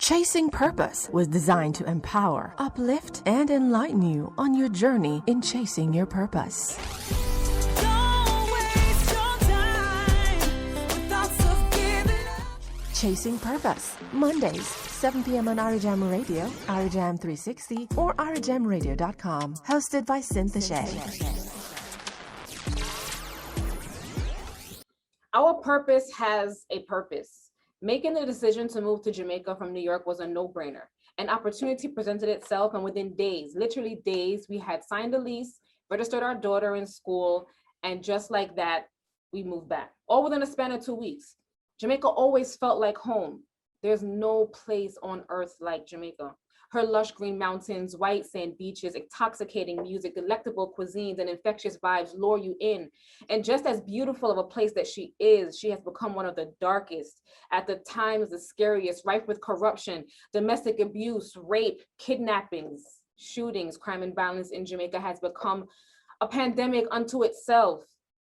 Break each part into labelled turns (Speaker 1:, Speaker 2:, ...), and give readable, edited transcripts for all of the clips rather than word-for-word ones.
Speaker 1: Chasing Purpose was designed to empower, uplift, and enlighten you on your journey in chasing your purpose. Chasing Purpose, Mondays, 7 p.m. on RJAM Radio, RJAM 360, or RJAMradio.com. Hosted by Cynthia Shea.
Speaker 2: Our purpose has a purpose. Making the decision to move to Jamaica from New York was a no-brainer. An opportunity presented itself, and within days, literally days, we had signed a lease, registered our daughter in school, and just like that, we moved back. All within a span of 2 weeks. Jamaica always felt like home. There's no place on earth like Jamaica. Her lush green mountains, white sand beaches, intoxicating music, delectable cuisines, and infectious vibes lure you in. And just as beautiful of a place that she is, she has become one of the darkest, at the times the scariest, rife with corruption, domestic abuse, rape, kidnappings, shootings. Crime and violence in Jamaica has become a pandemic unto itself.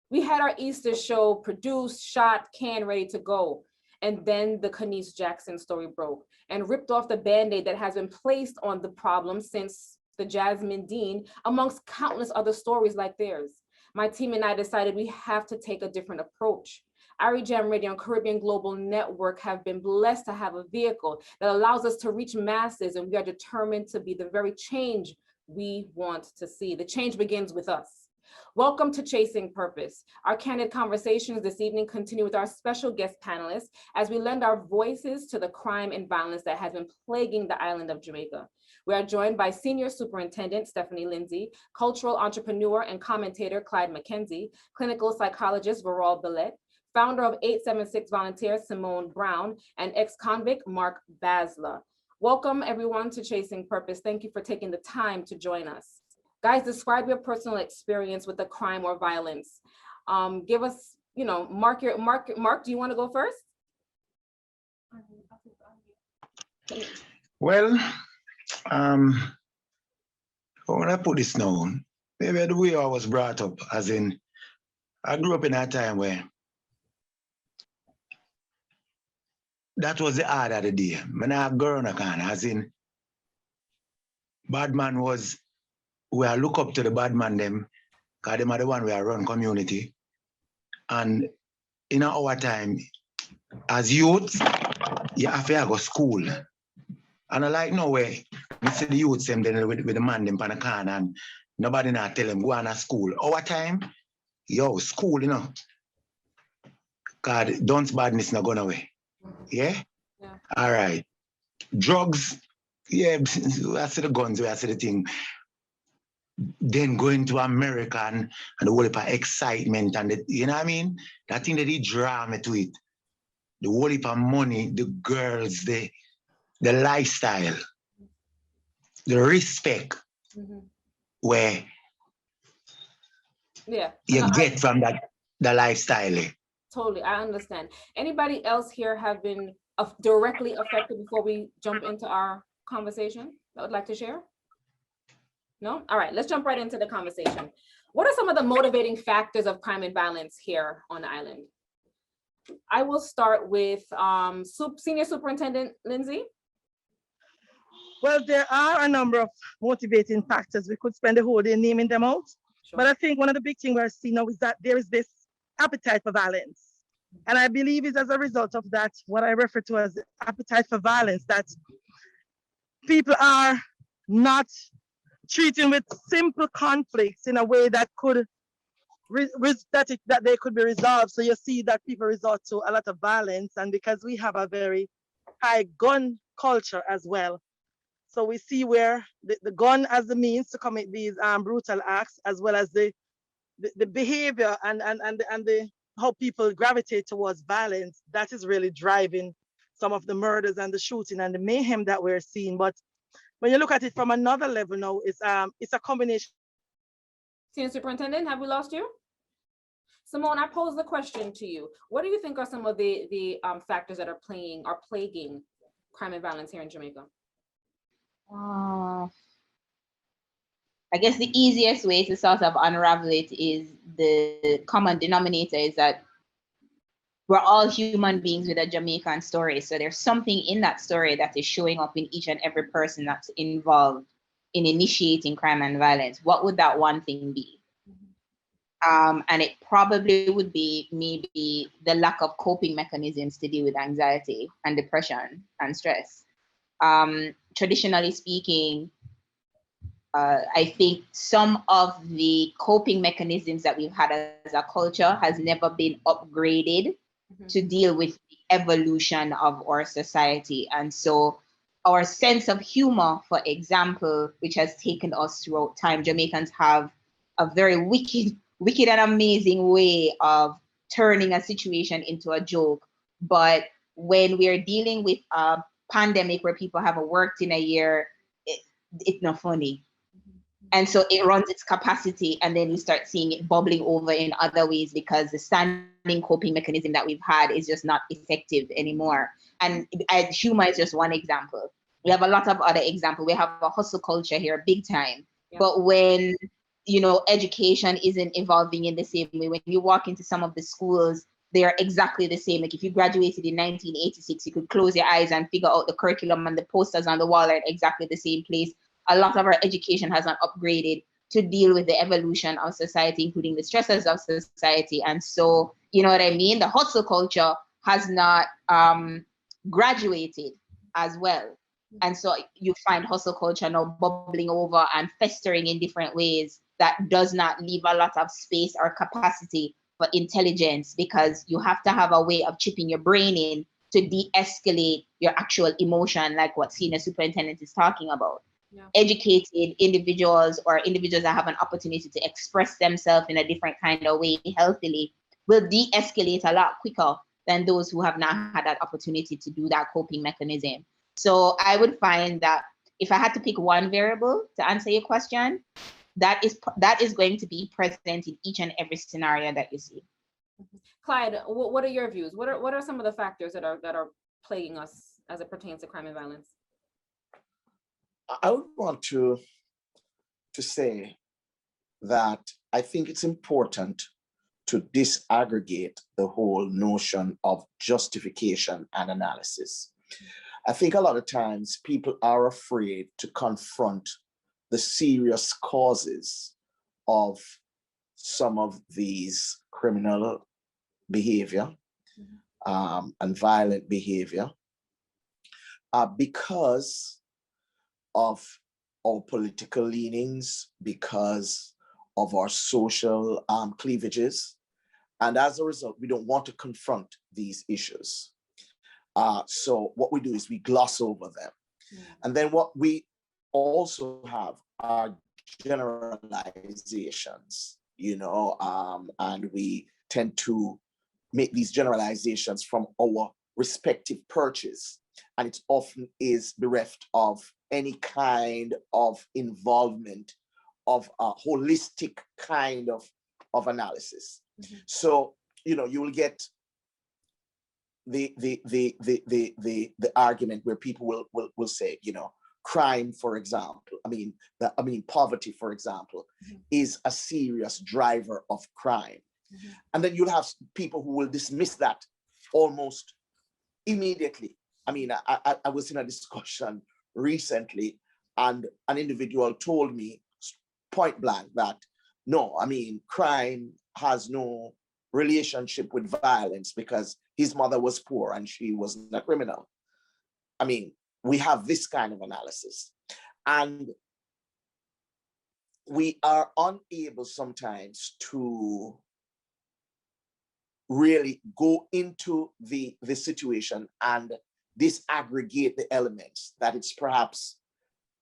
Speaker 2: We had our Easter show produced, shot, canned, ready to go. And then the Kanice Jackson story broke and ripped off the Band-Aid that has been placed on the problem since the Jasmine Dean, amongst countless other stories like theirs. My team and I decided we have to take a different approach. RJAM Radio and Caribbean Global Network have been blessed to have a vehicle that allows us to reach masses, and we are determined to be the very change we want to see. The change begins with us. Welcome to Chasing Purpose. Our candid conversations this evening continue with our special guest panelists as we lend our voices to the crime and violence that has been plaguing the island of Jamaica. We are joined by Senior Superintendent Stephanie Lindsay, cultural entrepreneur and commentator Clyde McKenzie, clinical psychologist Verol Billett, founder of 876 Volunteers Simone Brown, and ex-convict Mark Bazla. Welcome everyone to Chasing Purpose. Thank you for taking the time to join us. Guys, describe your personal experience with the crime or violence. Give us, Mark, do you want to go first?
Speaker 3: Well, when I put this down, maybe the way I was brought up, as in, I grew up in a time where that was the order of the day. When I grew up, as in, bad man was, we are look up to the bad man them, because them are the one we are run community. And in our time, as youth, you have to go school. And I like no way, we see the youths them then with the man them pan a can and nobody not tell them go on to school. Our time, school, because don't badness not going away. Yeah? All right. Drugs, I see the guns, I see the thing. Then going to America and the whole heap of excitement and you know what I mean? That thing that he draw me to it. The whole heap of money, the girls, the lifestyle, the respect where you get from the lifestyle.
Speaker 2: Totally, I understand. Anybody else here have been directly affected before we jump into our conversation that would like to share? No? All right, let's jump right into the conversation. What are some of the motivating factors of crime and violence here on the island? I will start with Senior Superintendent Lindsay.
Speaker 4: Well, there are a number of motivating factors. We could spend the whole day naming them out. Sure. But I think one of the big things we're seeing now is that there is this appetite for violence. And I believe it's as a result of that, what I refer to as appetite for violence, that people are not treating with simple conflicts in a way that could that they could be resolved. So you see that people resort to a lot of violence, and because we have a very high gun culture as well, so we see where the gun as the means to commit these brutal acts, as well as the behavior and the how people gravitate towards violence. That is really driving some of the murders and the shooting and the mayhem that we're seeing. But when you look at it from another level now, it's a combination.
Speaker 2: Senior Superintendent, have we lost you? Simone, I pose the question to you. What do you think are some of the factors that are plaguing crime and violence here in Jamaica?
Speaker 5: I guess the easiest way to sort of unravel it is the common denominator is that we're all human beings with a Jamaican story. So there's something in that story that is showing up in each and every person that's involved in initiating crime and violence. What would that one thing be? And it probably would be maybe the lack of coping mechanisms to deal with anxiety and depression and stress. Traditionally speaking, I think some of the coping mechanisms that we've had as a culture has never been upgraded to deal with the evolution of our society. And so our sense of humor, for example, which has taken us throughout time, Jamaicans have a very wicked and amazing way of turning a situation into a joke. But when we are dealing with a pandemic where people haven't worked in a year, it's not funny. And so it runs its capacity, and then you start seeing it bubbling over in other ways because the standing coping mechanism that we've had is just not effective anymore. And humor is just one example. We have a lot of other examples. We have a hustle culture here, big time. Yeah. But when, education isn't evolving in the same way, when you walk into some of the schools, they are exactly the same. Like if you graduated in 1986, you could close your eyes and figure out the curriculum, and the posters on the wall are in exactly the same place. A lot of our education has not upgraded to deal with the evolution of society, including the stresses of society. And so, you know what I mean? The hustle culture has not graduated as well. And so you find hustle culture now bubbling over and festering in different ways that does not leave a lot of space or capacity for intelligence, because you have to have a way of chipping your brain in to de-escalate your actual emotion, like what senior superintendent is talking about. Yeah. Educated individuals or individuals that have an opportunity to express themselves in a different kind of way healthily will de-escalate a lot quicker than those who have not had that opportunity to do that coping mechanism. So I would find that if I had to pick one variable to answer your question, that is going to be present in each and every scenario that you see.
Speaker 2: Clyde, what are your views? What are some of the factors that are plaguing us as it pertains to crime and violence?
Speaker 6: I would want to say that I think it's important to disaggregate the whole notion of justification and analysis. I think a lot of times people are afraid to confront the serious causes of some of these criminal behavior and violent behavior because of our political leanings, because of our social cleavages. And as a result, we don't want to confront these issues. So what we do is we gloss over them. And then what we also have are generalizations, and we tend to make these generalizations from our respective perches. And it often is bereft of any kind of involvement of a holistic kind of analysis. So, you will get the argument where people will say, crime, for example, poverty, for example, is a serious driver of crime. And then you'll have people who will dismiss that almost immediately. I was in a discussion recently, and an individual told me point blank that no, crime has no relationship with violence because his mother was poor and she wasn't a criminal. We have this kind of analysis, and we are unable sometimes to really go into the situation and disaggregate the elements, that it's perhaps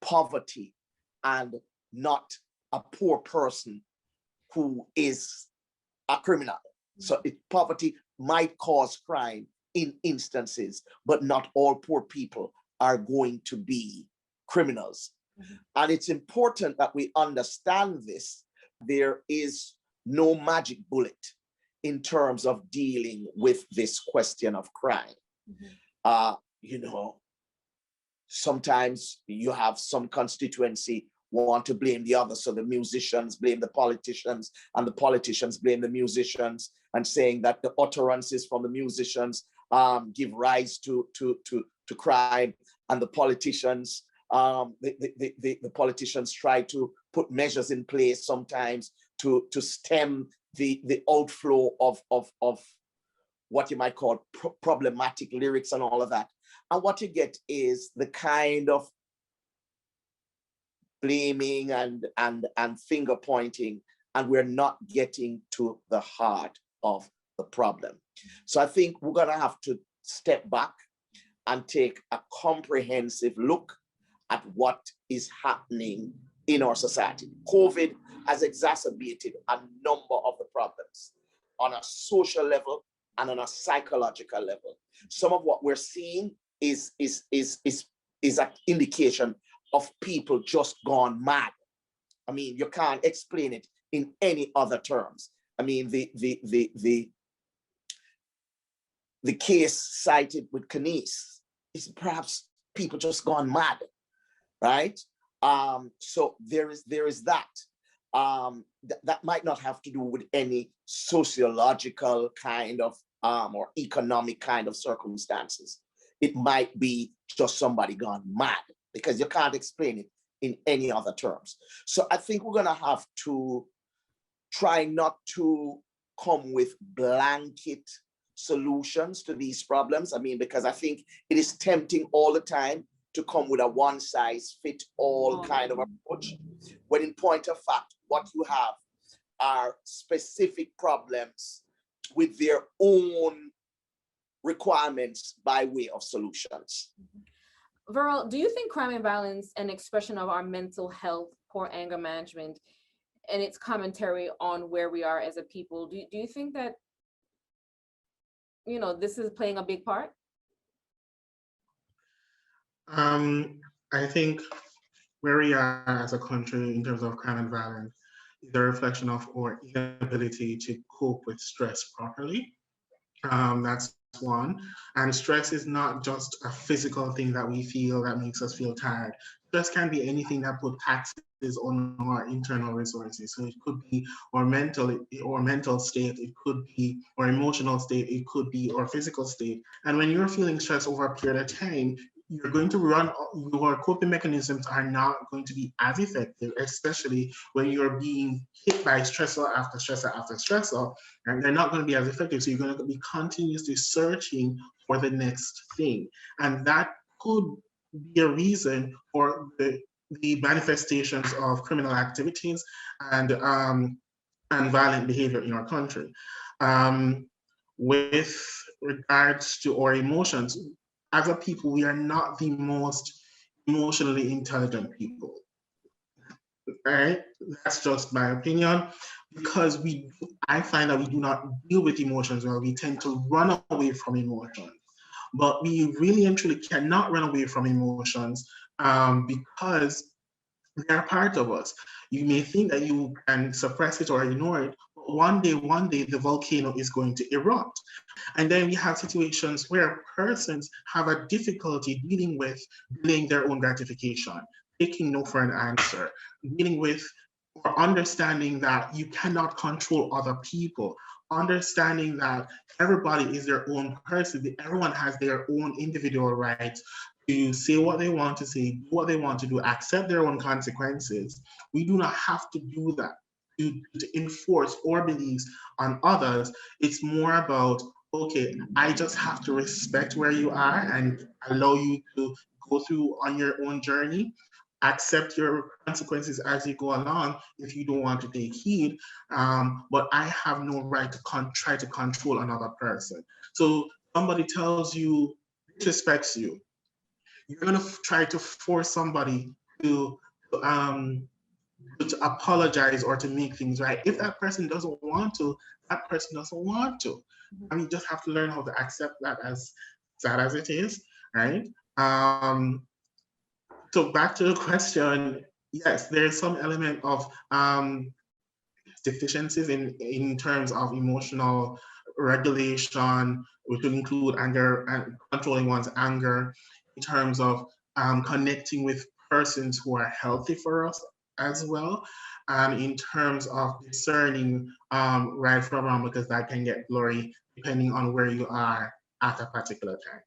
Speaker 6: poverty and not a poor person who is a criminal. So poverty might cause crime in instances, but not all poor people are going to be criminals. And it's important that we understand this. There is no magic bullet in terms of dealing with this question of crime. Sometimes you have some constituency want to blame the other. So the musicians blame the politicians, and the politicians blame the musicians, and saying that the utterances from the musicians give rise to crime, and the politicians the politicians try to put measures in place sometimes to stem the outflow of what you might call problematic lyrics and all of that. And what you get is the kind of blaming and finger pointing, and we're not getting to the heart of the problem. So I think we're gonna have to step back and take a comprehensive look at what is happening in our society. COVID has exacerbated a number of the problems on a social level and on a psychological level. Some of what we're seeing is an indication of people just gone mad. I mean, you can't explain it in any other terms. I mean, the case cited with Kanice is perhaps people just gone mad, right? So there is that. That might not have to do with any sociological kind of or economic kind of circumstances. It might be just somebody gone mad, because you can't explain it in any other terms. So I think we're gonna have to try not to come with blanket solutions to these problems. I mean, because I think it is tempting all the time to come with a one-size-fits-all kind of approach, when in point of fact, what you have are specific problems with their own requirements by way of solutions.
Speaker 2: Verol, do you think crime and violence an expression of our mental health, poor anger management, and its commentary on where we are as a people? Do you think that, you know, this is playing a big part?
Speaker 7: I think where we are as a country in terms of crime and violence is a reflection of our inability to cope with stress properly. That's one. And stress is not just a physical thing that we feel that makes us feel tired. Stress can be anything that puts taxes on our internal resources. So it could be our mental state, it could be our emotional state, it could be our physical state. And when you're feeling stress over a period of time, you're going to run, your coping mechanisms are not going to be as effective, especially when you're being hit by stressor after stressor after stressor, and they're not going to be as effective. So you're going to be continuously searching for the next thing. And that could be a reason for the manifestations of criminal activities and violent behavior in our country. With regards to our emotions, as a people, we are not the most emotionally intelligent people. All right, that's just my opinion, because I find that we do not deal with emotions well. We tend to run away from emotions, but we really and truly cannot run away from emotions because they are part of us. You may think that you can suppress it or ignore it, but one day, the volcano is going to erupt. And then we have situations where persons have a difficulty dealing with delaying their own gratification, taking no for an answer, dealing with or understanding that you cannot control other people, understanding that everybody is their own person, everyone has their own individual rights to say what they want to say, do what they want to do, accept their own consequences. We do not have to do that to enforce our beliefs on others. It's more about, okay, I just have to respect where you are and allow you to go through on your own journey, accept your consequences as you go along if you don't want to take heed, but I have no right to try to control another person. So somebody tells you, disrespects you, you're gonna try to force somebody to apologize or to make things right. If that person doesn't want to, that person doesn't want to. And you just have to learn how to accept that, as sad as it is, right? So back to the question, yes, there's some element of deficiencies in terms of emotional regulation, which will include anger and controlling one's anger, in terms of connecting with persons who are healthy for us as well. And in terms of discerning right from wrong, because that can get blurry depending on where you are at a particular time.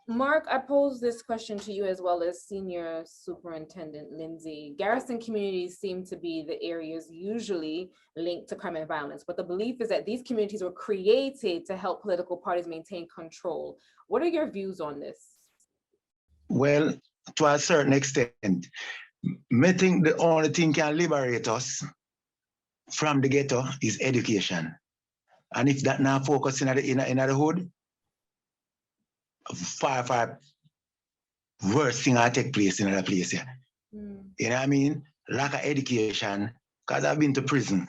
Speaker 2: Mark, I pose this question to you as well as Senior Superintendent Lindsay. Garrison communities seem to be the areas usually linked to crime and violence, but the belief is that these communities were created to help political parties maintain control. What are your views on this?
Speaker 3: Well, to a certain extent, I think the only thing can liberate us from the ghetto is education. And if that now focusing in the hood, far worse thing will take place in other place here. You know what I mean? Lack of education, because I've been to prison.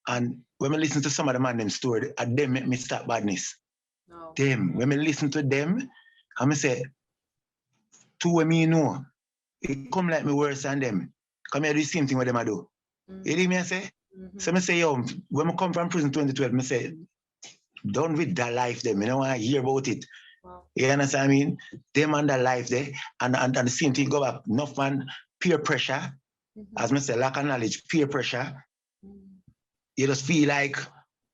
Speaker 3: And when I listen to some of the man them story, them make me stop badness.
Speaker 2: No.
Speaker 3: Them, when I listen to them, I say, two of me know, it come like me worse than them. Come here do the same thing what them I do. You hear me I say? So I say, yo, when I come from prison 2012, I say, done with that life them. You don't want to hear about it.
Speaker 2: Wow.
Speaker 3: You understand what I mean? Them and that life there, and the same thing go back. Enough man, peer pressure, as I say, lack of knowledge, peer pressure. You just feel like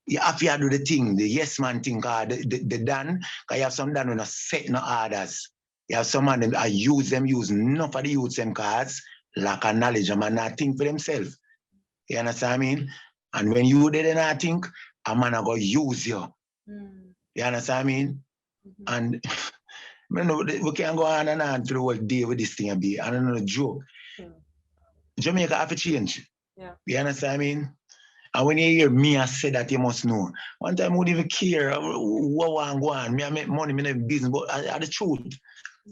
Speaker 3: you have to do the thing, the yes man thing, the done, because you have some done with no set no orders. You have some of them I use enough of the youths them cause lack of knowledge, and man not think for themselves. You understand what I mean? And when you did not think, a man are going to use you. You understand what I mean? And we can't go on and on through the whole day with this thing. I don't know, the joke. Jamaica have to change.
Speaker 2: Yeah.
Speaker 3: You understand what I mean? And when you hear me, I say that you must know. One time I wouldn't even care what go on. Me, I make money, me no business, but I the truth.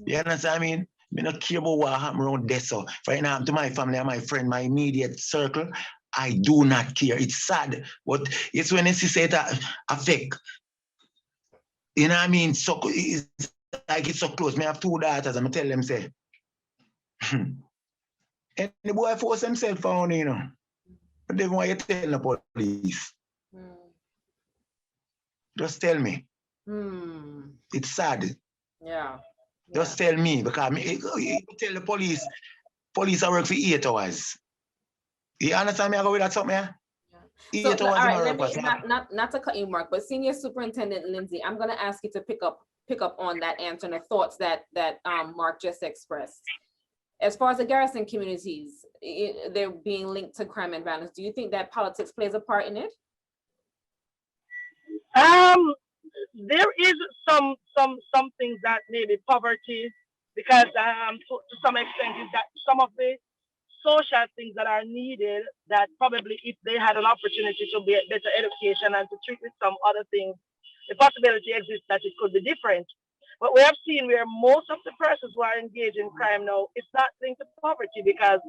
Speaker 3: You understand what I mean? Me not care about what happen around there. So right now, to my family and my friend, my immediate circle, I do not care. It's sad, but it's when you see it affect. You know what I mean? So it's like it's so close. Me have two daughters, and I tell them, say, and the boy force himself on, you know. But they want you to tell the police. Just tell me. It's sad.
Speaker 2: Yeah.
Speaker 3: Just tell me, because you tell the police I work for 8 hours. You understand me? I go with that something, yeah?
Speaker 2: So, all right, let me not to cut you, Mark, but Senior Superintendent Lindsay, I'm going to ask you to pick up on that answer and the thoughts that Mark just expressed. As far as the garrison communities, they're being linked to crime and violence. Do you think that politics plays a part in it?
Speaker 4: There is some things that maybe poverty, because to some extent is that some of the social things that are needed that probably if they had an opportunity to get better education and to treat with some other things, the possibility exists that it could be different. But we have seen where most of the persons who are engaged in crime now, it's not linked to poverty, because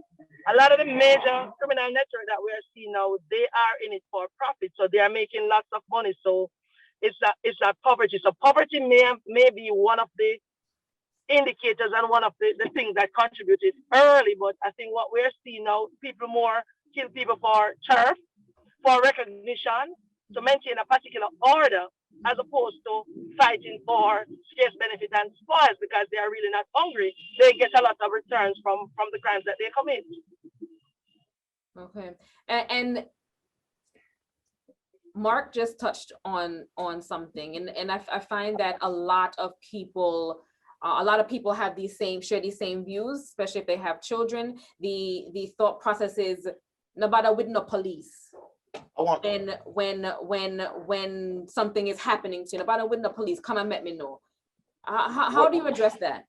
Speaker 4: a lot of the major criminal network that we are seeing now, they are in it for profit. So they are making lots of money. So it's not poverty. So poverty may be one of the indicators and one of the things that contributed early. But I think what we're seeing now, people more kill people for turf, for recognition, to maintain a particular order, as opposed to fighting for scarce benefit and spoils, because they are really not hungry. They get a lot of returns from the crimes that they commit.
Speaker 2: Okay, and Mark just touched on something, and I find that a lot of people have share these same views, especially if they have children. The thought process is nobody with no police. And when something is happening to you, nobody with no police, come and let me know. How do you address that?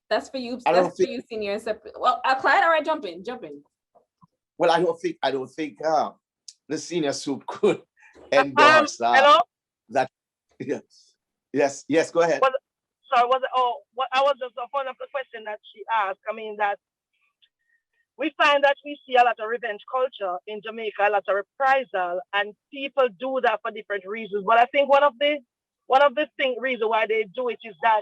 Speaker 2: That's for you. That's for you, Senior. Well, Clyde, all right, jump in.
Speaker 6: Well, I don't think the Senior Soup could endorse that. That yes, go ahead.
Speaker 4: I was just one of the question that she asked. I mean that we find that we see a lot of revenge culture in Jamaica, a lot of reprisal, and people do that for different reasons. But I think one of the reasons why they do it is that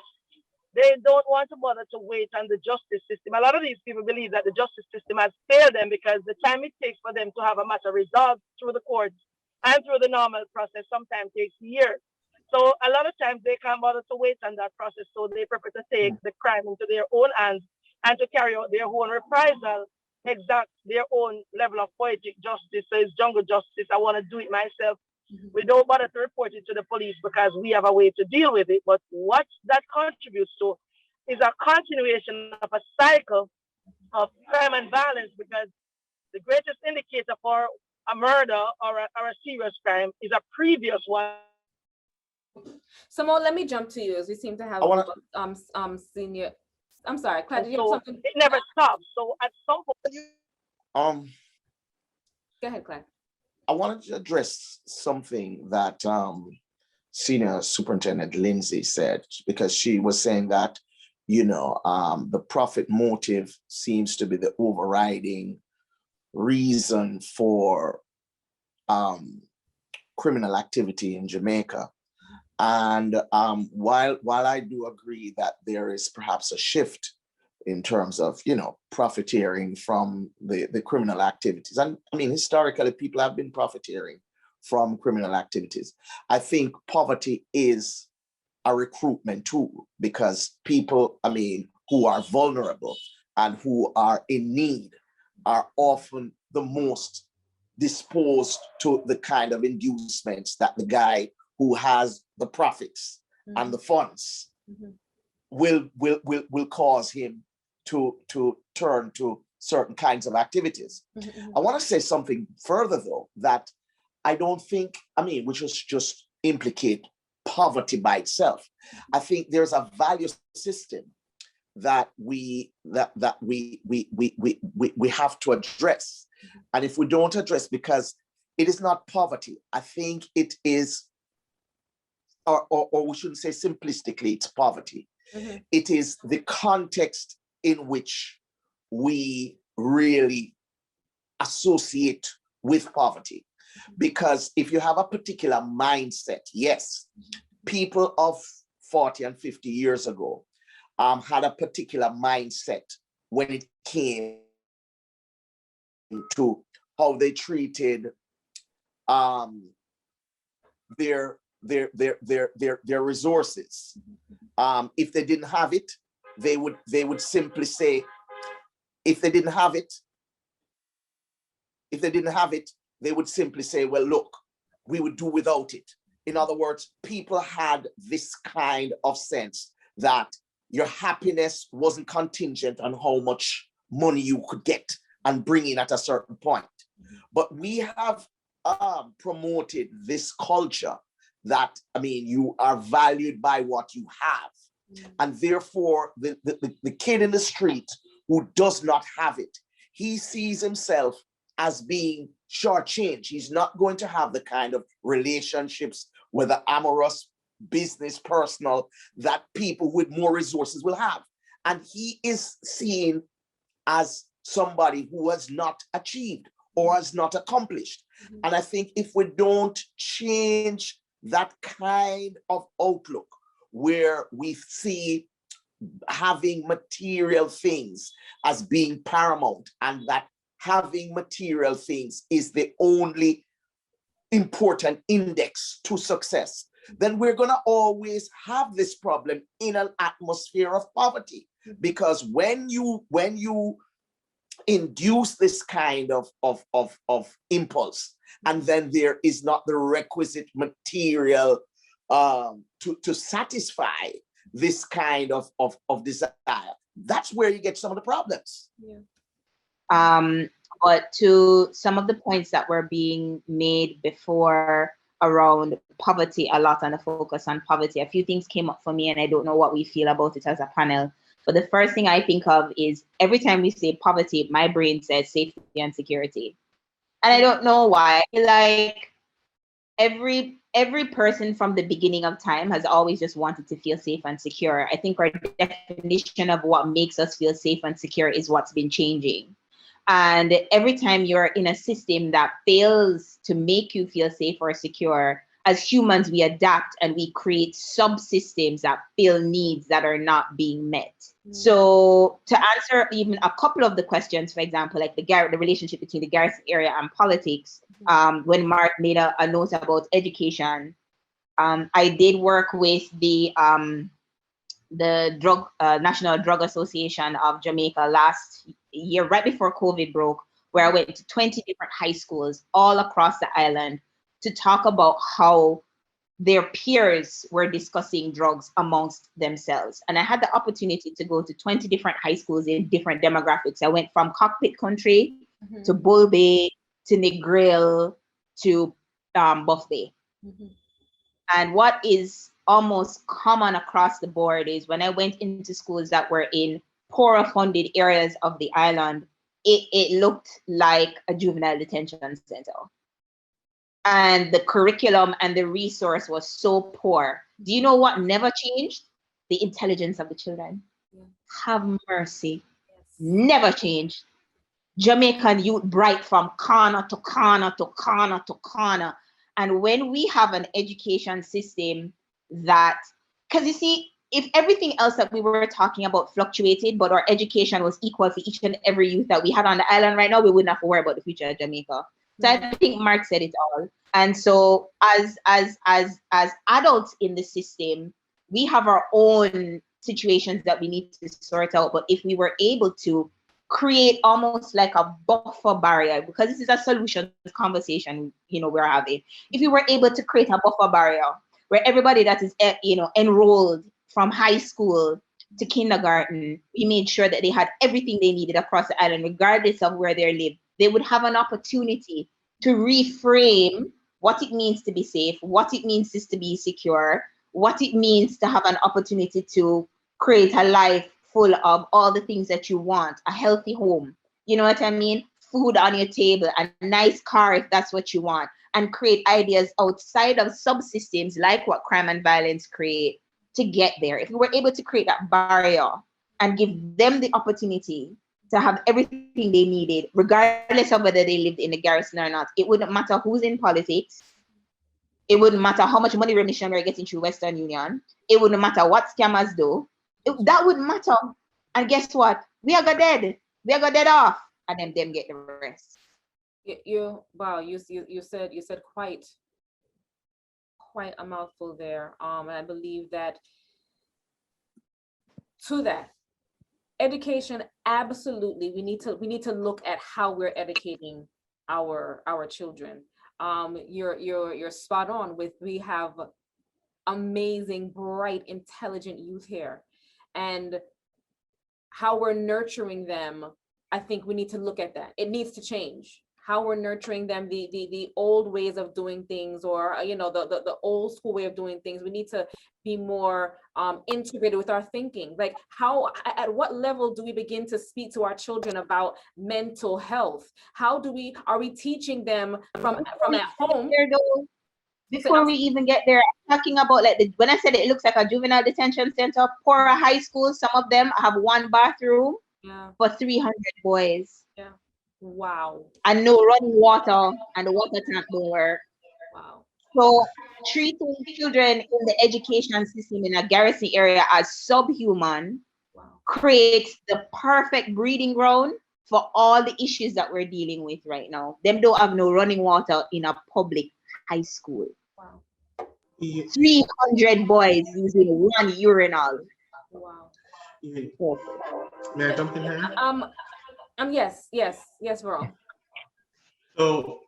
Speaker 4: they don't want to bother to wait on the justice system. A lot of these people believe that the justice system has failed them, because the time it takes for them to have a matter resolved through the courts and through the normal process sometimes takes years. So a lot of times they can't bother to wait on that process, so they prefer to take the crime into their own hands and to carry out their own reprisal, exact their own level of poetic justice. So it's jungle justice. I want to do it myself. We don't bother to report it to the police because we have a way to deal with it. But what that contributes to is a continuation of a cycle of crime and violence, because the greatest indicator for a murder or a serious crime is a previous one.
Speaker 2: Simone, let me jump to you as we seem to have senior. I'm sorry, Clyde, did you have something?
Speaker 4: It never stops. So at some point,
Speaker 2: go ahead, Clyde.
Speaker 6: I wanted to address something that Senior Superintendent Lindsay said, because she was saying that, the profit motive seems to be the overriding reason for criminal activity in Jamaica. And while I do agree that there is perhaps a shift in terms of, profiteering from the criminal activities. And I mean, historically, people have been profiteering from criminal activities. I think poverty is a recruitment tool, because people, who are vulnerable and who are in need are often the most disposed to the kind of inducements that the guy who has the profits and the funds will cause him to turn to certain kinds of activities. I want to say something further, though, that I don't think, which was just implicate poverty by itself. I think there's a value system that we have to address. And if we don't address, because it is not poverty, I think it is, or we shouldn't say simplistically, it's poverty. It is the context in which we really associate with poverty. Because if you have a particular mindset, yes, people of 40 and 50 years ago had a particular mindset when it came to how they treated their resources. If they didn't have it, they would simply say, if they didn't have it, they would simply say, well, look, we would do without it. In other words, people had this kind of sense that your happiness wasn't contingent on how much money you could get and bring in at a certain point. But we have promoted this culture that, you are valued by what you have. And therefore, the kid in the street who does not have it, he sees himself as being shortchanged. He's not going to have the kind of relationships, whether amorous, business, personal, that people with more resources will have. And he is seen as somebody who has not achieved or has not accomplished. And I think if we don't change that kind of outlook, where we see having material things as being paramount, and that having material things is the only important index to success, then we're going to always have this problem in an atmosphere of poverty. Because when you induce this kind of impulse, and then there is not the requisite material to satisfy this kind of desire, that's where you get some of the problems.
Speaker 5: But to some of the points that were being made before around poverty, a lot on the focus on poverty, a few things came up for me, and I don't know what we feel about it as a panel. But the first thing I think of is every time we say poverty, my brain says safety and security. And I don't know why. I feel like every person from the beginning of time has always just wanted to feel safe and secure. I think our definition of what makes us feel safe and secure is what's been changing. And every time you're in a system that fails to make you feel safe or secure, as humans, we adapt and we create subsystems that fill needs that are not being met. So to answer even a couple of the questions, for example, like the relationship between the Garrison area and politics, when Mark made a note about education, I did work with the National Drug Association of Jamaica last year, right before COVID broke, where I went to 20 different high schools all across the island to talk about how their peers were discussing drugs amongst themselves. And I had the opportunity to go to 20 different high schools in different demographics. I went from Cockpit Country to Bull Bay to Negril to Buff Bay. And what is almost common across the board is when I went into schools that were in poorer funded areas of the island, it looked like a juvenile detention center. And the curriculum and the resource was so poor. Do you know what never changed? The intelligence of the children. Have mercy. Never changed. Jamaican youth bright from corner to corner to corner to corner. And when we have an education system that, because you see, if everything else that we were talking about fluctuated, but our education was equal for each and every youth that we had on the island right now, we wouldn't have to worry about the future of Jamaica. So I think Mark said it all. And so as adults in the system, we have our own situations that we need to sort out. But if we were able to create almost like a buffer barrier, because this is a solution conversation, we're having. If we were able to create a buffer barrier where everybody that is, enrolled from high school to kindergarten, we made sure that they had everything they needed across the island, regardless of where they live, they would have an opportunity to reframe what it means to be safe, what it means is to be secure, what it means to have an opportunity to create a life full of all the things that you want, a healthy home, you know what I mean? Food on your table, a nice car if that's what you want, and create ideas outside of subsystems like what crime and violence create to get there. If we were able to create that barrier and give them the opportunity to have everything they needed, regardless of whether they lived in the garrison or not, it wouldn't matter who's in politics. It wouldn't matter how much money remission we're getting through Western Union. It wouldn't matter what scammers do. That wouldn't matter. And guess what? We are got dead. We are got dead off, and then them get the rest.
Speaker 2: You said quite a mouthful there. And I believe that to that, education, absolutely, we need to look at how we're educating our children. You're spot on with, we have amazing, bright, intelligent youth here, and how we're nurturing them. I think we need to look at that. It needs to change how we're nurturing them, the old ways of doing things, or the old school way of doing things. We need to be more integrated with our thinking. Like, at what level do we begin to speak to our children about mental health? Are we teaching them from at home?
Speaker 5: Before we even get there, I'm talking about when I said it looks like a juvenile detention center, poor high school, some of them have one bathroom for 300 boys.
Speaker 2: Yeah. Wow.
Speaker 5: And no running water, and the water tank don't work.
Speaker 2: Wow.
Speaker 5: So treating children in the education system in a garrison area as subhuman creates the perfect breeding ground for all the issues that we're dealing with right now. Them don't have no running water in a public high school.
Speaker 2: Wow.
Speaker 5: 300 boys using one urinal.
Speaker 2: Wow.
Speaker 7: May I jump in here?
Speaker 2: Yes, Verol.
Speaker 7: So,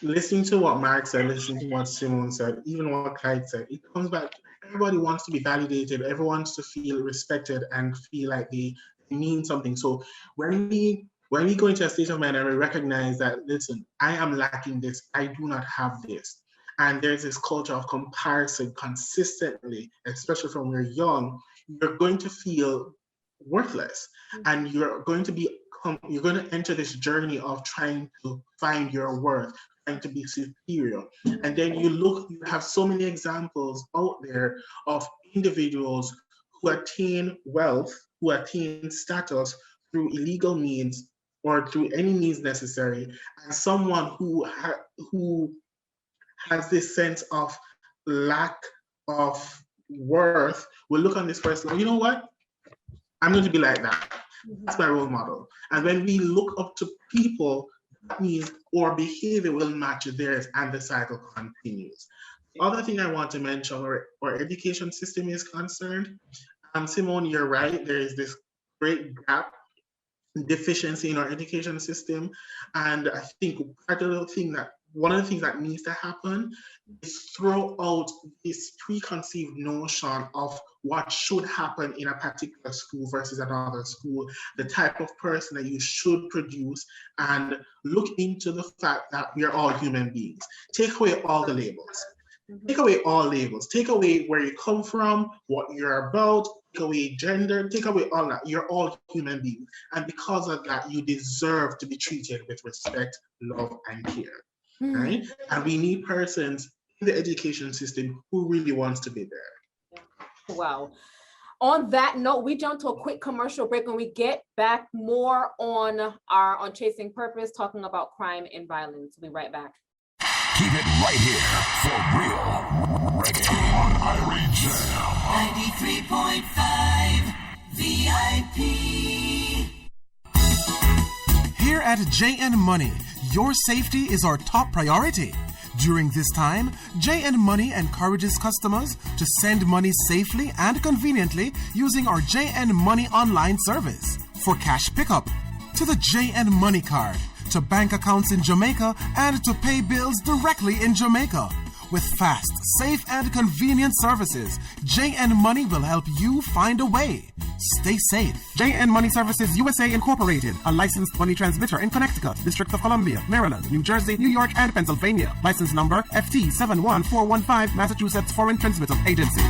Speaker 7: listening to what Mark said, listening to what Simone said, even what Clyde said, it comes back to everybody wants to be validated, everyone wants to feel respected and feel like they mean something. So when we go into a state of mind and we recognize that, listen, I am lacking this, I do not have this. And there's this culture of comparison consistently, especially from when you're young, you're going to feel worthless. And you're going to enter this journey of trying to find your worth, trying to be superior. And then you have so many examples out there of individuals who attain wealth, who attain status through illegal means or through any means necessary, and someone who has this sense of lack of worth will look on this person like, you know what? I'm going to be like that. That's my role model. And when we look up to people, that means our behavior will match theirs and the cycle continues. The other thing I want to mention where our education system is concerned, Simone, you're right. There is this great gap, deficiency in our education system. And I think one of the things that needs to happen is throw out this preconceived notion of what should happen in a particular school versus another school, the type of person that you should produce, and look into the fact that we are all human beings. Take away all the labels. Take away all labels. Take away where you come from, what you're about, take away gender, take away all that. You're all human beings. And because of that, you deserve to be treated with respect, love, and care. Right? And we need persons in the education system who really wants to be there.
Speaker 2: Wow. On that note, we jump to a quick commercial break. When we get back, more on Chasing Purpose, talking about crime and violence. We'll be right back.
Speaker 8: Keep it right here for real reggae on Irie Jam.
Speaker 9: 93.5 VIP. Here at JN Money, your safety is our top priority. During this time, JN Money encourages customers to send money safely and conveniently using our JN Money online service. For cash pickup, to the JN Money card, to bank accounts in Jamaica, and to pay bills directly in Jamaica. With fast, safe, and convenient services, JN Money will help you find a way. Stay safe. JN Money Services USA Incorporated, a licensed money transmitter in Connecticut, District of Columbia, Maryland, New Jersey, New York, and Pennsylvania. License number FT 71415, Massachusetts Foreign Transmitter Agency.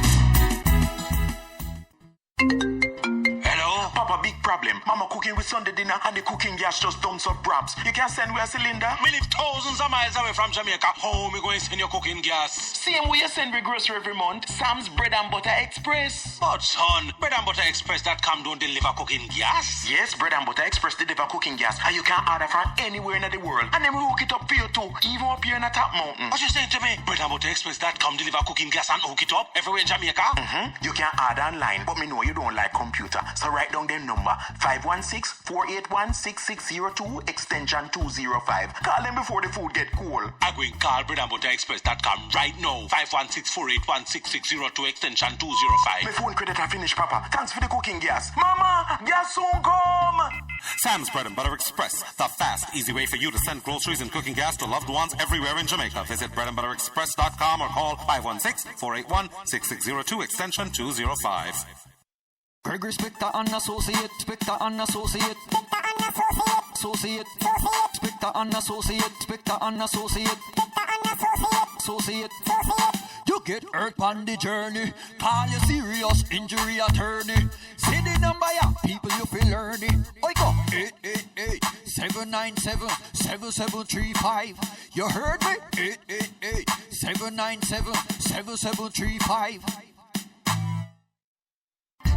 Speaker 10: Papa, big problem. Mama cooking with Sunday dinner and the cooking gas just dumps up wraps. You can send me a cylinder.
Speaker 11: Me live thousands of miles away from Jamaica. How me going to send your cooking gas?
Speaker 10: Same way you send me grocery every month. Sam's Bread and Butter Express.
Speaker 11: But son, Bread and Butter Express.com don't deliver cooking gas.
Speaker 10: Yes, Bread and Butter Express deliver cooking gas. And you can order from anywhere in the world. And then we hook it up for you too. Even up here in the top mountain.
Speaker 11: What you saying to me? Bread and Butter Express.com deliver cooking gas and hook it up everywhere in Jamaica?
Speaker 10: You can order online. But me know you don't like computer. So write down the number 516-481-6602 extension 205. Call them before the food get cold.
Speaker 11: I'm going to call breadandbutterexpress.com right now. 516-481-6602 extension 205.
Speaker 10: My phone credit I finished, Papa. Thanks for the cooking gas. Mama, gas soon come.
Speaker 12: Sam's Bread and Butter Express, the fast, easy way for you to send groceries and cooking gas to loved ones everywhere in Jamaica. Visit breadandbutterexpress.com or call 516-481-6602 extension 205.
Speaker 13: Gregory Spector and Associate, Spector and Associate, Associate, Spector and Associate, Spector and Associate, Associate. You get hurt on the journey, call your serious injury attorney. Say the number, yeah, people you feel learning. I go 888-797-7735. You heard me? 888-797-7735.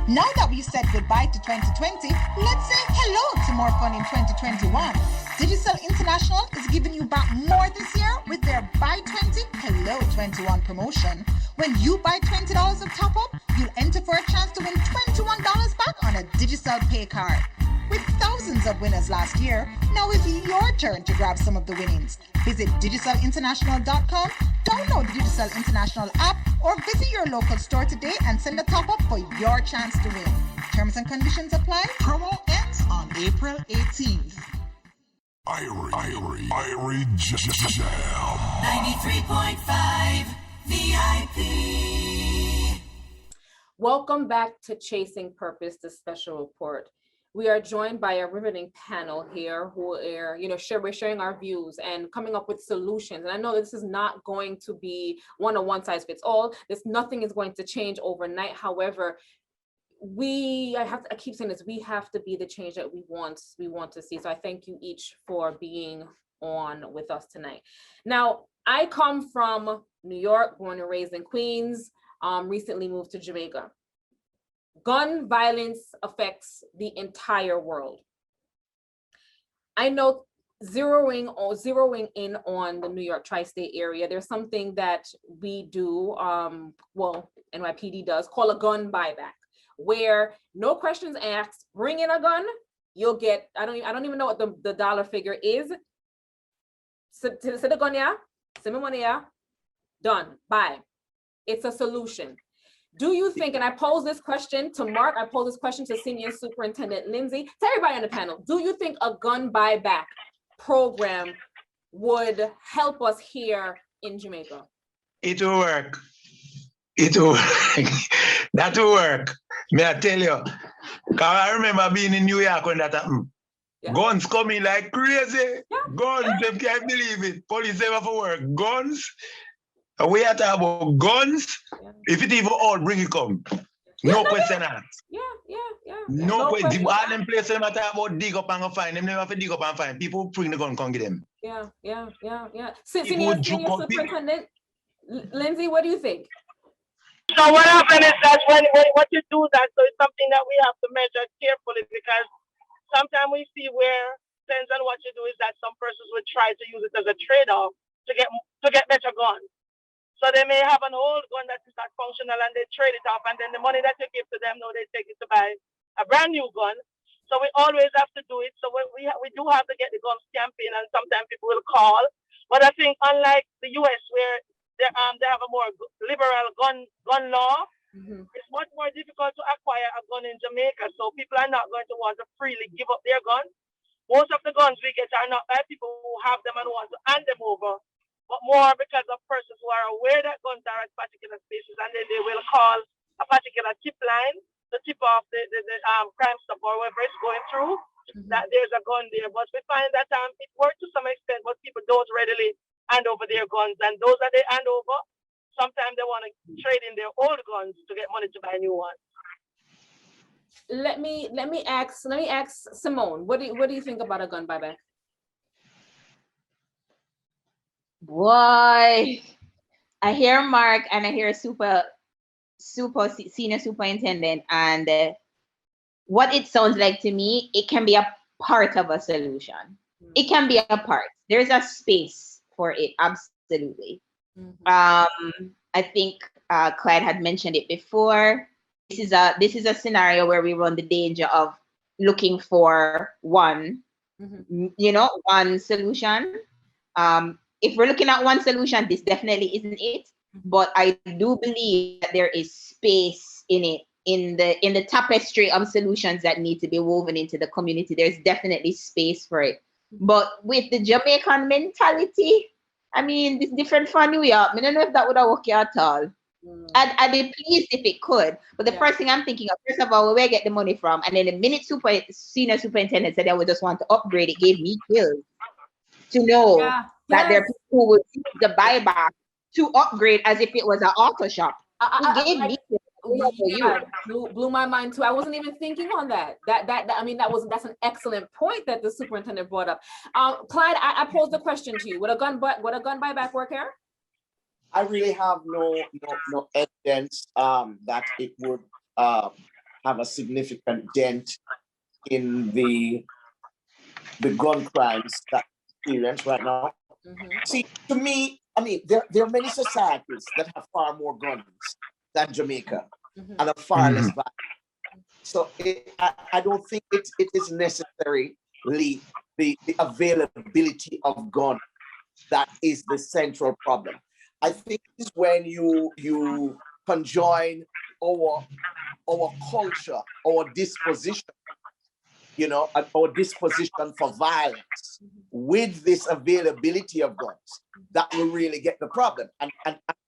Speaker 14: Now that we've said goodbye to 2020, let's say hello to more fun in 2021. Digital International is giving you back more this year with their Buy 20, Hello 21 promotion. When you buy $20 of top up, you'll enter for a chance to win $21 back on a digital pay card. With thousands of winners last year, now it's your turn to grab some of the winnings. Visit digitalinternational.com, download the Digital International app, or visit your local store today and send a top-up for your chance to win. Terms and conditions apply. Promo ends on April 18th.
Speaker 8: Irie Jam.
Speaker 1: 93.5 VIP.
Speaker 2: Welcome back to Chasing Purpose, the special report. We are joined by a riveting panel here who are, we're sharing our views and coming up with solutions. And I know this is not going to be one size fits all. Nothing is going to change overnight. However, I keep saying this, we have to be the change that we want to see. So I thank you each for being on with us tonight. Now, I come from New York, born and raised in Queens, recently moved to Jamaica. Gun violence affects the entire world. I know zeroing in on the New York tri-state area, there's something that we do, NYPD does, call a gun buyback, where no questions asked, bring in a gun, you'll get, I don't even know what the dollar figure is. So the gun, yeah, send me money, yeah, done, buy. It's a solution. Do you think, and I pose this question to Mark, I pose this question to Senior Superintendent Lindsay, to everybody on the panel, do you think a gun buyback program would help us here in Jamaica?
Speaker 3: It will work. It will work. That will work. May I tell you? Because I remember being in New York when that happened. Yeah. Guns coming like crazy. Yeah. Guns, they can't believe it. Police never for work. Guns. We are talking about guns. Yeah. If it even all, bring it come. No question asked.
Speaker 2: Yeah.
Speaker 3: No question. All them places them talk about dig up and go find them. Never have to dig up and find. People bring the gun, come get them.
Speaker 2: Yeah. Senior Superintendent Lindsay, what do you think?
Speaker 4: So what happens is that when what you do that, so it's something that we have to measure carefully, because sometimes we see where depends on what you do is that some persons would try to use it as a trade-off to get better guns. So they may have an old gun that is not functional and they trade it off, and then the money that you give to them, no, they take it to buy a brand new gun. So we always have to do it. So we do have to get the guns campaign, and sometimes people will call. But I think unlike the US where they have a more liberal gun law, it's much more difficult to acquire a gun in Jamaica. So people are not going to want to freely give up their guns. Most of the guns we get are not by people who have them and want to hand them over, but more because of persons who are aware that guns are at particular spaces, and then they will call a particular tip line to tip off the crime stop or whoever is going through that there's a gun there. But we find that it works to some extent, but people don't readily hand over their guns, and those that they hand over, sometimes they want to trade in their old guns to get money to buy new ones.
Speaker 2: Let me ask Simone, what do you think about a gun buyback?
Speaker 5: Boy, I hear Mark and I hear senior superintendent, and what it sounds like to me, it can be a part of a solution. It can be a part. There's a space for it, absolutely. I think Clyde had mentioned it before. This is a scenario where we run the danger of looking for one solution. If we're looking at one solution, this definitely isn't it. But I do believe that there is space in it, in the tapestry of solutions that need to be woven into the community. There's definitely space for it. But with the Jamaican mentality, I mean, it's different from New York. I don't know if that would have worked at all. I'd be pleased if it could. But the first thing I'm thinking of, first of all, where I get the money from? And then the minute senior superintendent said I would just want to upgrade, it gave me chills to know that there are people who would use the buyback to upgrade as if it was an auto shop. It gave me chills.
Speaker 2: Blew my mind too. I wasn't even thinking on that. That's an excellent point that the superintendent brought up. Clyde, I posed the question to you. Would a gun buyback work here?
Speaker 6: I really have no evidence that it would have a significant dent in the gun crimes that we experience right now. See, to me, I mean, there are many societies that have far more guns than Jamaica and are far less violent. So I don't think it is necessarily the availability of guns that is the central problem. I think it's when you conjoin our culture, our disposition, our disposition for violence with this availability of guns that will really get the problem. And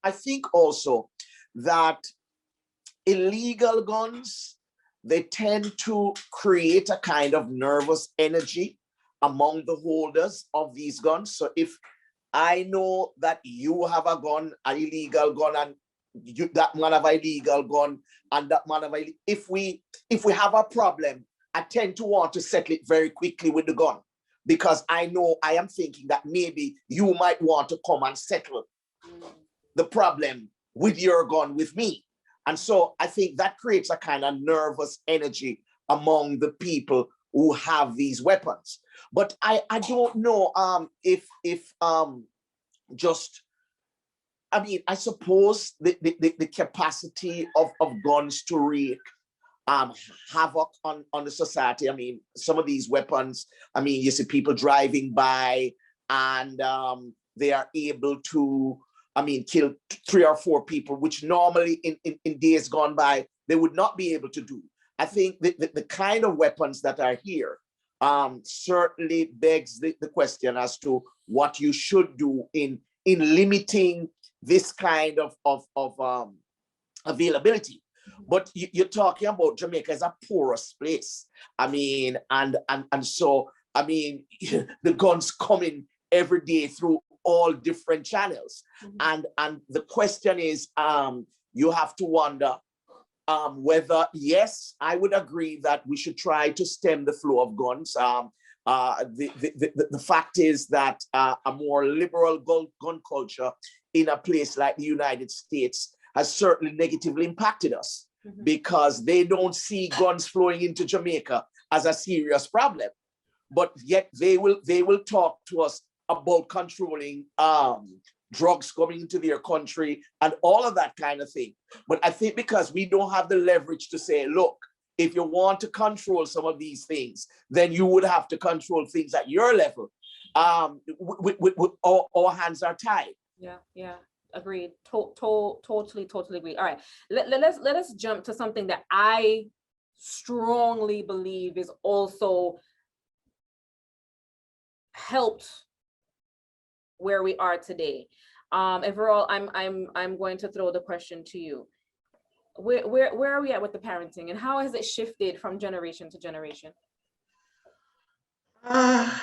Speaker 6: I think also that illegal guns, they tend to create a kind of nervous energy among the holders of these guns. So if I know that you have a gun, an illegal gun, and that man have an illegal gun, and that man have if we have a problem, I tend to want to settle it very quickly with the gun, because I know I am thinking that maybe you might want to come and settle the problem with your gun with me. And so I think that creates a kind of nervous energy among the people who have these weapons. But I don't know if I suppose the capacity of guns to wreak havoc on the society. I mean, some of these weapons, I mean, you see people driving by and they are able to kill 3 or 4 people, which normally in days gone by, they would not be able to do. I think the kind of weapons that are here certainly begs the question as to what you should do in limiting this kind of availability. But you're talking about Jamaica as a porous place. And so, the guns coming every day through all different channels. And the question is, you have to wonder whether, yes, I would agree that we should try to stem the flow of guns. The fact is that a more liberal gun culture in a place like the United States has certainly negatively impacted us, because they don't see guns flowing into Jamaica as a serious problem. But yet they will talk to us about controlling drugs coming into their country and all of that kind of thing. But I think because we don't have the leverage to say, look, if you want to control some of these things, then you would have to control things at your level. Our hands are tied.
Speaker 2: Yeah. Agreed. Totally agree. All right. Let us jump to something that I strongly believe is also helped where we are today. And Verol, I'm going to throw the question to you. Where are we at with the parenting, and how has it shifted from generation to generation?
Speaker 7: Has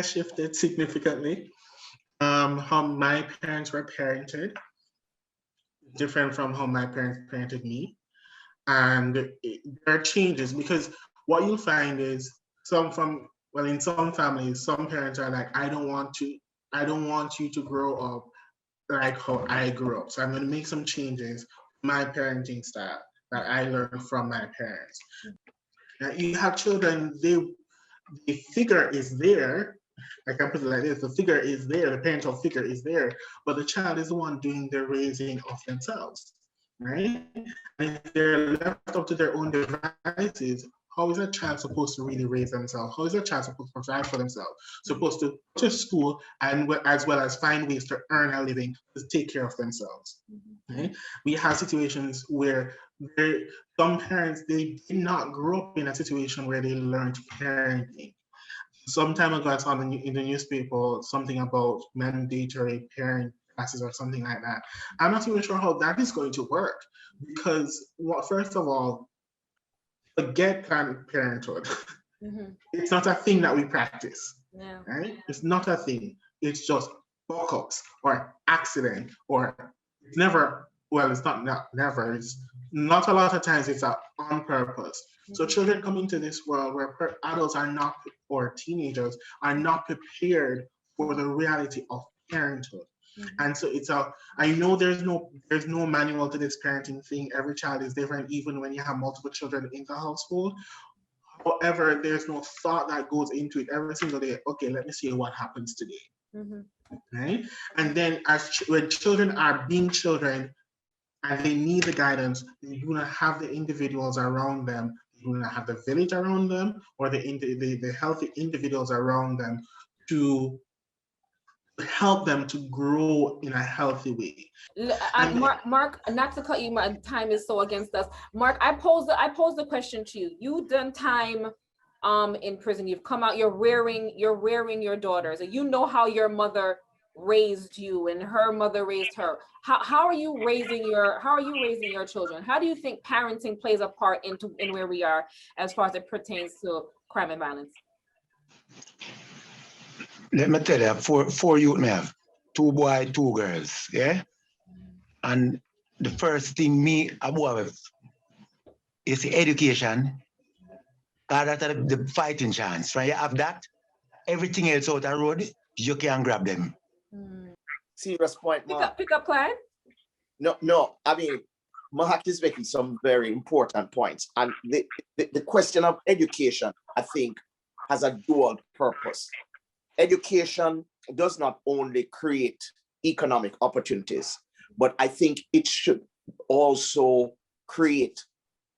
Speaker 7: shifted significantly. How my parents were parented, different from how my parents parented me. And there are changes, because what you'll find is in some families, some parents are like, I don't want you to grow up like how I grew up. So I'm going to make some changes in my parenting style that I learned from my parents. Now you have children, the figure is there. I can put it like this: the figure is there, the parental figure is there, but the child is the one doing the raising of themselves, right? And if they're left up to their own devices, how is a child supposed to really raise themselves? How is a child supposed to provide for themselves? Supposed to go to school and as well as find ways to earn a living to take care of themselves, right? We have situations where some parents, they did not grow up in a situation where they learned parenting. Some time ago, I saw in the newspaper something about mandatory parent classes or something like that. I'm not even sure how that is going to work, because first of all, forget Planned Parenthood. It's not a thing that we practice, right? It's not a thing. It's just fuck-ups or accident, or it's never, well, it's not never. It's not a lot of times it's on purpose. So children come into this world where adults are not, or teenagers are not prepared for the reality of parenthood. And so I know there's no manual to this parenting thing. Every child is different, even when you have multiple children in the household. However, there's no thought that goes into it every single day. Okay, let me see what happens today. Right? And then when children are being children and they need the guidance, they do not have the individuals around them. They do not have the village around them, or the healthy individuals around them to help them to grow in a healthy way.
Speaker 2: Mark, not to cut you, my time is so against us. Mark, I posed the question to you. You've done time in prison. You've come out. You're rearing your daughters, and you know how your mother raised you and her mother raised her. How are you raising your children? How do you think parenting plays a part in where we are as far as it pertains to crime and violence?
Speaker 3: Let me tell you, four youth me have, 2 boys, 2 girls, yeah? And the first thing me about is the education, because that's the fighting chance. When you have that, everything else out the road, you can grab them.
Speaker 6: Serious point, Mark.
Speaker 2: Pick up, Clyde.
Speaker 6: No, I mean, Mark is making some very important points. And the question of education, I think, has a dual purpose. Education does not only create economic opportunities, but I think it should also create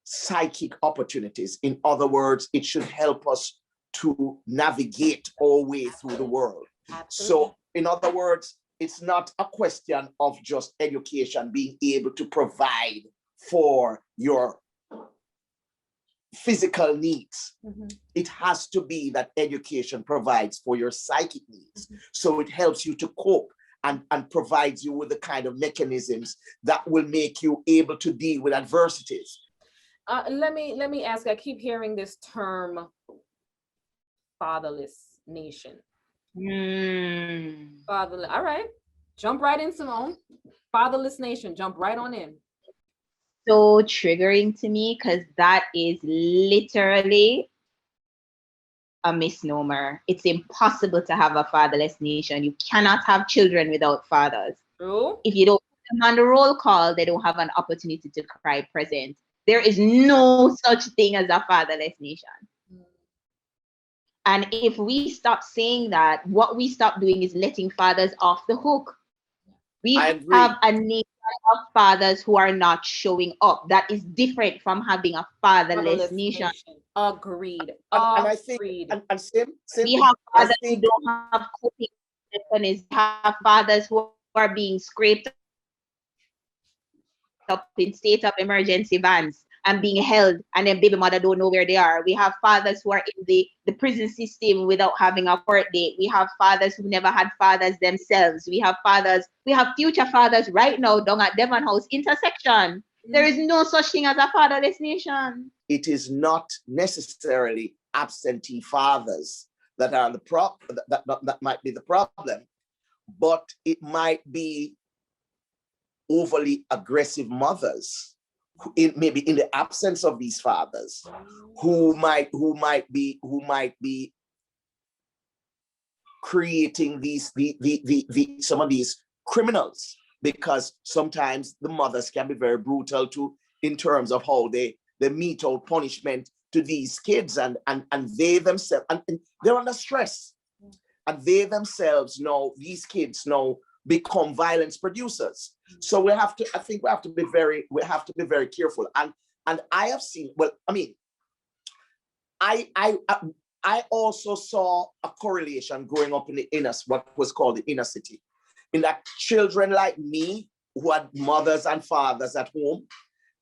Speaker 6: psychic opportunities. In other words, it should help us to navigate our way through the world. Absolutely. So, in other words, it's not a question of just education being able to provide for your physical needs. It has to be that education provides for your psychic needs. So it helps you to cope and provides you with the kind of mechanisms that will make you able to deal with adversities.
Speaker 2: Let me ask, I keep hearing this term, fatherless nation. Fatherless, all right. Jump right in, Simone. Fatherless nation, jump right on in.
Speaker 5: So triggering to me, because that is literally a misnomer. It's impossible to have a fatherless nation. You cannot have children without fathers.
Speaker 2: True.
Speaker 5: If you don't put them on the roll call, they don't have an opportunity to cry present. There is no such thing as a fatherless nation. And if we stop saying that, what we stop doing is letting fathers off the hook. We have a nation of fathers who are not showing up. That is different from having a fatherless nation.
Speaker 2: Agreed.
Speaker 6: And I think, and same
Speaker 5: we have fathers who don't have coping mechanisms. We have fathers who are being scraped up in state of emergency vans and being held, and then baby mother don't know where they are. We have fathers who are in the prison system without having a court date. We have fathers who never had fathers themselves. We have future fathers right now down at Devon House intersection. There is no such thing as a fatherless nation.
Speaker 6: It is not necessarily absentee fathers that are that might be the problem, but it might be overly aggressive mothers, maybe in the absence of these fathers, who might be creating some of these criminals, because sometimes the mothers can be very brutal too in terms of how they mete out punishment to these kids, and they themselves, and they're under stress, and they themselves know, these kids know, become violence producers. So I think we have to be very careful. And I have seen, well, I mean, I also saw a correlation growing up in what was called the inner city, in that children like me who had mothers and fathers at home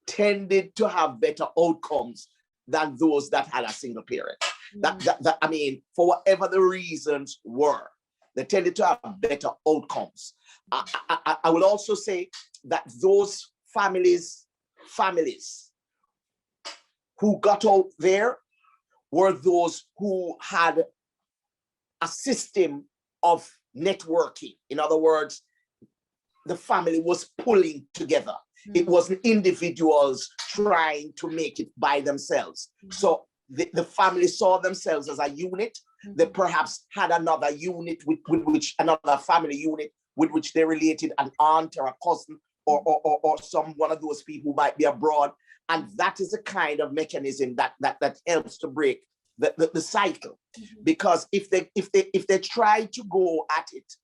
Speaker 6: tended to have better outcomes than those that had a single parent. That I mean, for whatever the reasons were, they tended to have better outcomes. I will also say that those families who got out there were those who had a system of networking. In other words, the family was pulling together. It wasn't individuals trying to make it by themselves. So the family saw themselves as a unit. They perhaps had another unit with which another family unit with which they related, an aunt or a cousin or one of those people who might be abroad. And that is a kind of mechanism that helps to break the cycle. Because if they try to go at it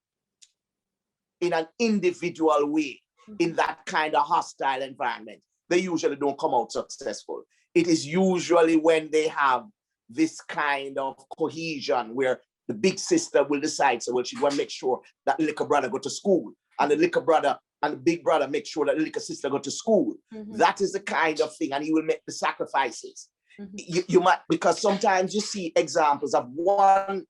Speaker 6: in an individual way, in that kind of hostile environment, they usually don't come out successful. It is usually when they have this kind of cohesion where the big sister will decide, so well, she want to make sure that the little brother go to school, and the little brother and the big brother make sure that the little sister go to school. That is the kind of thing, and he will make the sacrifices. You might, because sometimes you see examples of one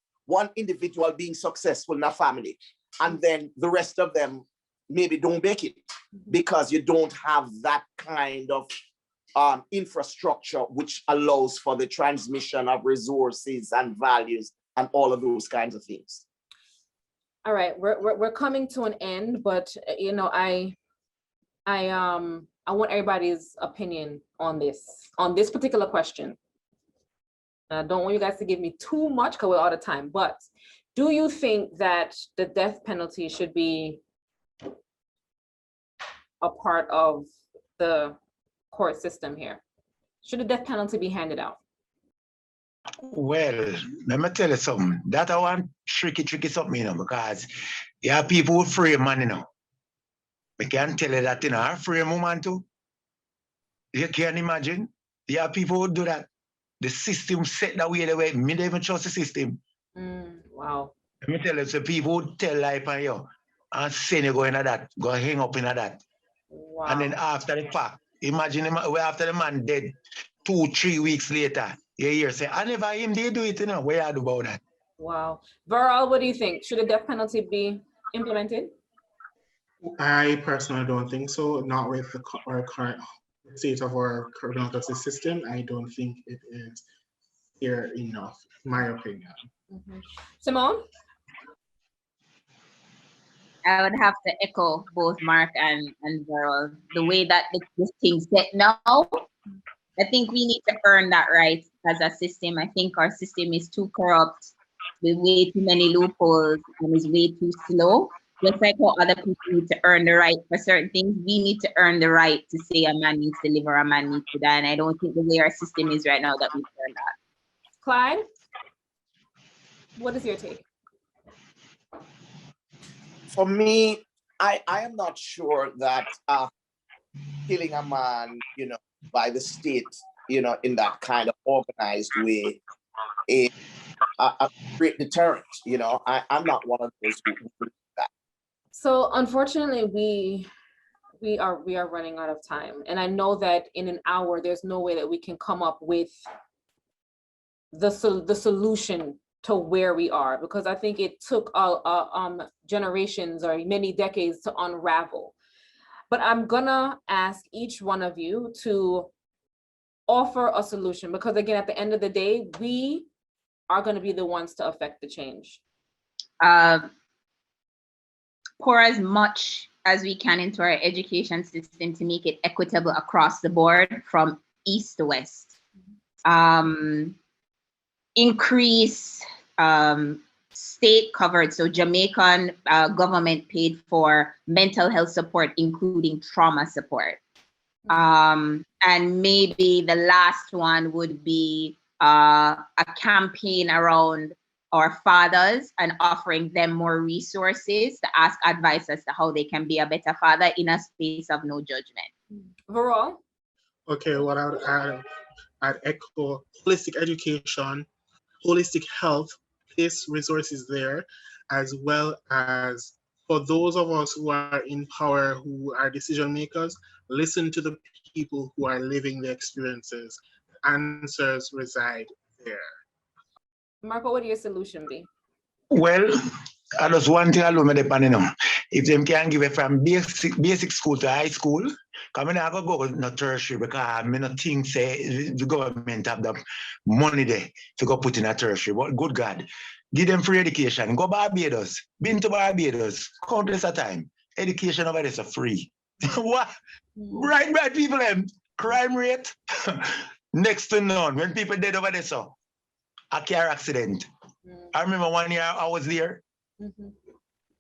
Speaker 6: individual being successful in a family, and then the rest of them maybe don't make it because you don't have that kind of infrastructure which allows for the transmission of resources and values and all of those kinds of things.
Speaker 2: All right, we're coming to an end, but you know, I want everybody's opinion on this particular question. I don't want you guys to give me too much because we're out of time, but do you think that the death penalty should be a part of the court system here? Should the death penalty be handed out?
Speaker 3: Well, let me tell you something. That I want tricky something, you know, because you have people who free man, you know. I can tell you that, you know, I free a woman too. You can imagine. You have people who do that. The system set that way, the way me don't even trust the system.
Speaker 2: Wow.
Speaker 3: Let me tell you, so people who tell life on you and send you go into that, go hang up into that.
Speaker 2: Wow.
Speaker 3: And then after the fact, imagine him, after the man dead, 2-3 weeks later, you hear say, I never him did do it, you know. What you do about that?
Speaker 2: Wow. Verol, what do you think? Should a death penalty be implemented?
Speaker 7: I personally don't think so. Not with our current state of our criminal justice system. I don't think it is fair enough, in my opinion.
Speaker 2: Simone?
Speaker 5: I would have to echo both Mark and Verol. The way that this thing's set now, I think we need to earn that right as a system. I think our system is too corrupt, with way too many loopholes, and is way too slow. Just like how other people need to earn the right for certain things, we need to earn the right to say a man needs to live or a man needs to die. And I don't think the way our system is right now that we earn that.
Speaker 2: Clyde, what is your take?
Speaker 6: For me, I am not sure that killing a man, you know, by the state, you know, in that kind of organized way is a great deterrent. You know, I'm not one of those who believe that.
Speaker 2: So unfortunately, we are running out of time, and I know that in an hour there's no way that we can come up with the solution to where we are, because I think it took generations or many decades to unravel. But I'm gonna ask each one of you to offer a solution, because again, at the end of the day, we are going to be the ones to affect the change.
Speaker 5: Pour as much as we can into our education system to make it equitable across the board from east to west. Increase state covered, so Jamaican government paid for mental health support, including trauma support. And maybe the last one would be a campaign around our fathers and offering them more resources to ask advice as to how they can be a better father in a space of no judgment.
Speaker 2: Verol?
Speaker 7: Okay, what I would add, I'd echo holistic education, holistic health, place resources there, as well as for those of us who are in power, who are decision makers, listen to the people who are living the experiences. The answers reside there.
Speaker 2: Marco, what would your solution be?
Speaker 3: Well, I just one thing I love me depending on. If them can give it from basic school to high school, because I not go no tertiary, because I not think say the government have the money there to go put in a tertiary. But good God, give them free education. Go Barbados, been to Barbados, countless of time. Education over there is free. What? Right, people, crime rate next to none. When people dead over there, so a car accident. I remember 1 year I was there.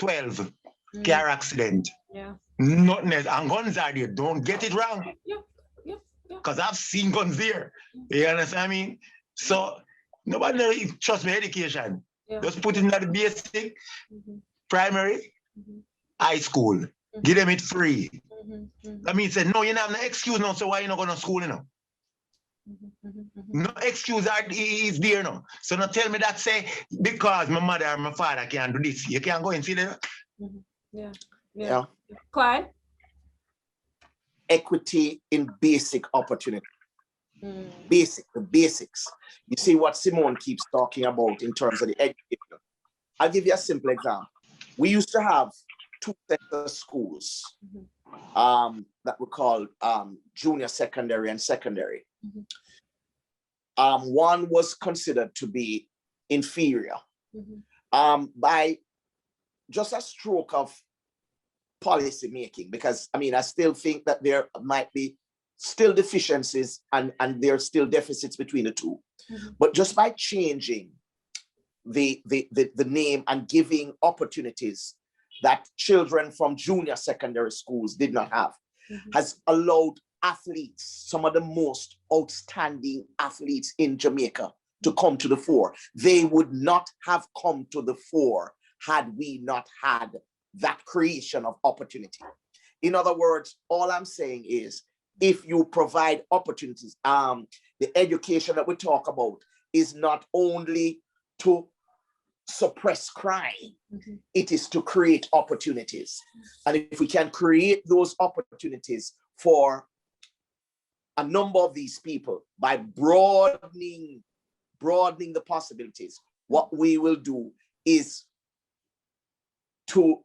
Speaker 3: 12 car accident.
Speaker 2: Yeah.
Speaker 3: Nothing else. And guns are there. Don't get it wrong.
Speaker 2: Yeah.
Speaker 3: Because I've seen guns there. You understand what I mean? So nobody trust me education.
Speaker 2: Yeah.
Speaker 3: Just put in that basic, primary, high school. Give them it free. That means say, no, you have no excuse now, so why you not going to school, you know? No excuse is there now. So not tell me that say, because my mother or my father can't do this. You can't go and see them.
Speaker 2: Yeah. Clyde?
Speaker 6: Equity in basic opportunity. The basics. You see what Simone keeps talking about in terms of the education. I'll give you a simple example. We used to have 2 sets of schools that were called junior secondary and secondary. One was considered to be inferior by just a stroke of policy making, because I mean, I still think that there might be still deficiencies and there are still deficits between the two. But just by changing the name and giving opportunities that children from junior secondary schools did not have, has allowed athletes, some of the most outstanding athletes in Jamaica, to come to the fore. They would not have come to the fore had we not had that creation of opportunity. In other words, all I'm saying is, if you provide opportunities, the education that we talk about is not only to suppress crime. It is to create opportunities. And if we can create those opportunities for a number of these people by broadening the possibilities, what we will do is to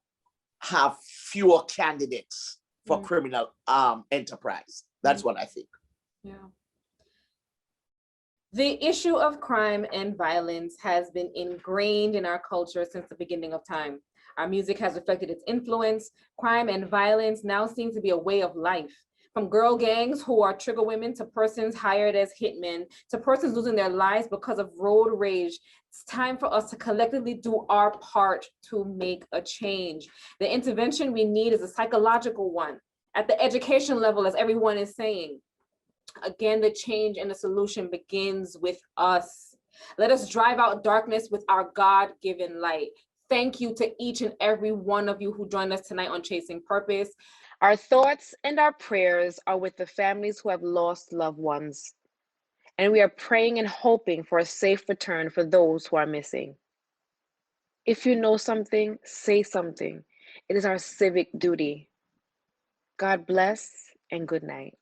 Speaker 6: have fewer candidates for criminal enterprise. That's what I think.
Speaker 2: Yeah. The issue of crime and violence has been ingrained in our culture since the beginning of time. Our music has reflected its influence. Crime and violence now seem to be a way of life. From girl gangs who are trigger women to persons hired as hitmen to persons losing their lives because of road rage. It's time for us to collectively do our part to make a change. The intervention we need is a psychological one at the education level, as everyone is saying. Again, the change and the solution begins with us. Let us drive out darkness with our God-given light. Thank you to each and every one of you who joined us tonight on Chasing Purpose. Our thoughts and our prayers are with the families who have lost loved ones. And we are praying and hoping for a safe return for those who are missing. If you know something, say something. It is our civic duty. God bless and good night.